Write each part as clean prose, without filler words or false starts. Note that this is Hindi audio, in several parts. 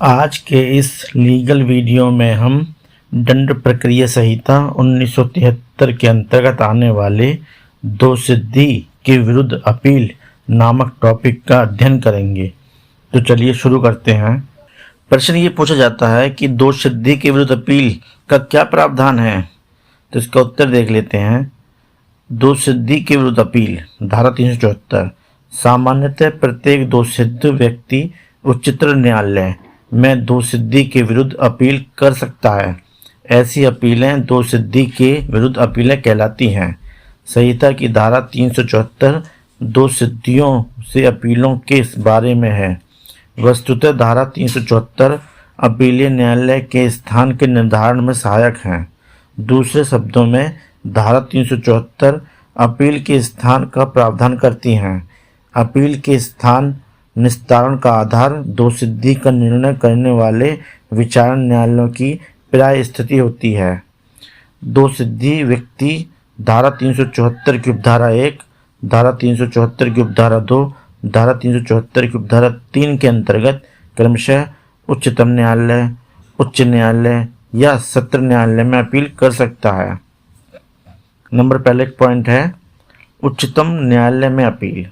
आज के इस लीगल वीडियो में हम दंड प्रक्रिया संहिता 1973 के अंतर्गत आने वाले दोषसिद्धि के विरुद्ध अपील नामक टॉपिक का अध्ययन करेंगे। तो चलिए शुरू करते हैं। प्रश्न ये पूछा जाता है कि दोषसिद्धि के विरुद्ध अपील का क्या प्रावधान है, तो इसका उत्तर देख लेते हैं। दोषसिद्धि के विरुद्ध अपील धारा 374 सामान्यतः प्रत्येक दोषसिद्ध व्यक्ति उच्चतर न्यायालय में दोषसिद्धि के विरुद्ध अपील कर सकता है। ऐसी अपीलें दोषसिद्धि के विरुद्ध अपीलें कहलाती हैं। संहिता की धारा 374 दोषसिद्धियों से अपीलों के बारे में है। वस्तुतः धारा 374 अपीलीय न्यायालय के स्थान के निर्धारण में सहायक हैं। दूसरे शब्दों में धारा 374 अपील के स्थान का प्रावधान करती हैं। अपील के स्थान निस्तारण का आधार दोषसिद्धि का निर्णय करने वाले विचारण न्यायालयों की प्राय स्थिति होती है। दोषसिद्धि व्यक्ति धारा 374 की उपधारा 1, धारा 374 की उपधारा 2, धारा 374 की उपधारा 3 के अंतर्गत क्रमशः उच्चतम न्यायालय, उच्च न्यायालय या सत्र न्यायालय में अपील कर सकता है। नंबर पहले एक पॉइंट है उच्चतम न्यायालय में अपील।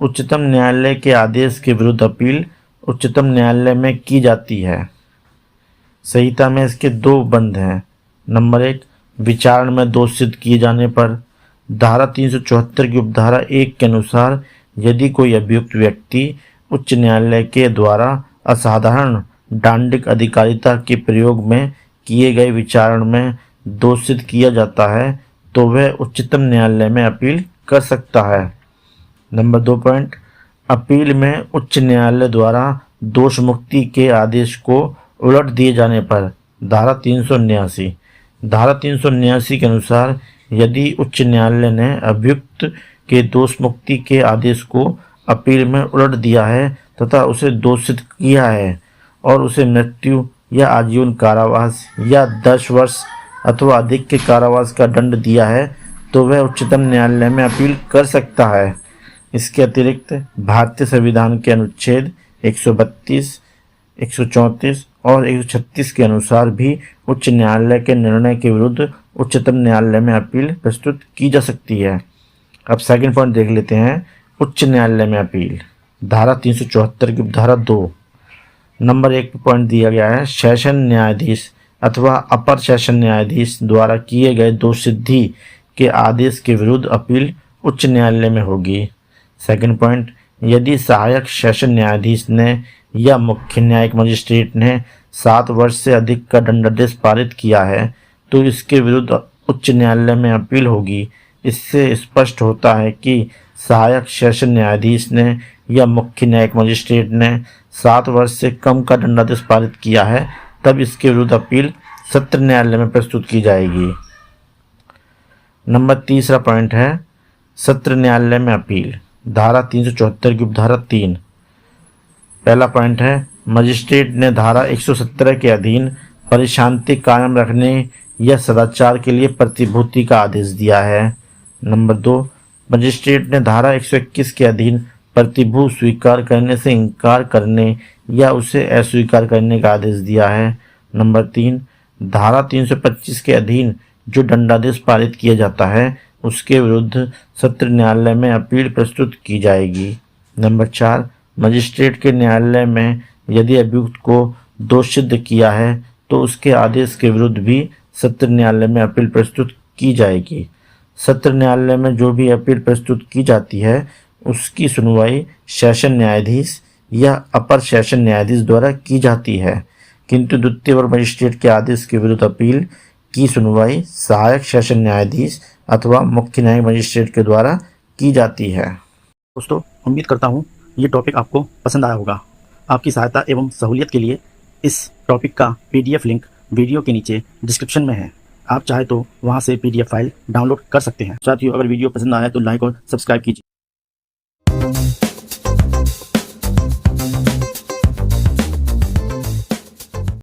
उच्चतम न्यायालय के आदेश के विरुद्ध अपील उच्चतम न्यायालय में की जाती है। संहिता में इसके दो बंद हैं। नंबर 1 विचारण में दोष सिद्ध किए जाने पर धारा 374 की उपधारा 1 के अनुसार यदि कोई अभियुक्त व्यक्ति उच्च न्यायालय के द्वारा असाधारण डांडिक अधिकारिता के प्रयोग में किए गए विचारण में दोष सिद्ध किया जाता है तो वह उच्चतम न्यायालय में अपील कर सकता है। नंबर 2 पॉइंट अपील में उच्च न्यायालय द्वारा दोष मुक्ति के आदेश को उलट दिए जाने पर धारा 379 के अनुसार यदि उच्च न्यायालय ने अभियुक्त के दोष मुक्ति के आदेश को अपील में उलट दिया है तथा उसे दोषित किया है और उसे मृत्यु या आजीवन कारावास या 10 वर्ष अथवा अधिक के कारावास का दंड दिया है तो वह उच्चतम न्यायालय में अपील कर सकता है। इसके अतिरिक्त भारतीय संविधान के अनुच्छेद 132, 134 और 136 के अनुसार भी उच्च न्यायालय के निर्णय के विरुद्ध उच्चतम न्यायालय में अपील प्रस्तुत की जा सकती है। अब सेकंड पॉइंट देख लेते हैं उच्च न्यायालय में अपील धारा 374 की धारा 2 नंबर 1 पॉइंट दिया गया है सेशन न्यायाधीश अथवा अपर सेशन न्यायाधीश द्वारा किए गए दोषसिद्धि के आदेश के विरुद्ध अपील उच्च न्यायालय में होगी। सेकंड पॉइंट यदि सहायक सेशन न्यायाधीश ने या मुख्य न्यायिक मजिस्ट्रेट ने 7 वर्ष से अधिक का दंडादेश पारित किया है तो इसके विरुद्ध उच्च न्यायालय में अपील होगी। इससे स्पष्ट होता है कि सहायक सेशन न्यायाधीश ने या मुख्य न्यायिक मजिस्ट्रेट ने 7 वर्ष से कम का दंडादेश पारित किया है तब इसके विरुद्ध अपील सत्र न्यायालय में प्रस्तुत की जाएगी। नंबर 3 पॉइंट है सत्र न्यायालय में अपील धारा 374 की उपधारा 3। पहला पॉइंट है मजिस्ट्रेट ने धारा 117 के अधीन परिशांति कायम रखने या सदाचार के लिए प्रतिभूति का आदेश दिया है। नंबर 2 मजिस्ट्रेट ने धारा 121 के अधीन प्रतिभू स्वीकार करने से इनकार करने या उसे अस्वीकार करने का आदेश दिया है। नंबर 3 धारा 325 के अधीन जो दंडादेश पारित किया जाता है उसके विरुद्ध सत्र न्यायालय में अपील प्रस्तुत की जाएगी। नंबर 4 मजिस्ट्रेट के न्यायालय में यदि अभियुक्त को दोष सिद्ध किया है तो उसके आदेश के विरुद्ध भी सत्र न्यायालय में अपील प्रस्तुत की जाएगी। सत्र न्यायालय में जो भी अपील प्रस्तुत की जाती है उसकी सुनवाई सेशन न्यायाधीश या अपर सेशन न्यायाधीश द्वारा की जाती है, किंतु द्वितीय वर्ग मजिस्ट्रेट के आदेश के विरुद्ध अपील की सुनवाई सहायक सेशन न्यायाधीश अथवा मुख्य न्यायिक मजिस्ट्रेट के द्वारा की जाती है। दोस्तों उम्मीद करता हूँ ये टॉपिक आपको पसंद आया होगा। आपकी सहायता एवं सहूलियत के लिए इस टॉपिक का PDF लिंक वीडियो के नीचे डिस्क्रिप्शन में है। आप चाहे तो वहाँ से PDF फाइल डाउनलोड कर सकते हैं। साथियों अगर वीडियो पसंद आया तो लाइक और सब्सक्राइब कीजिए।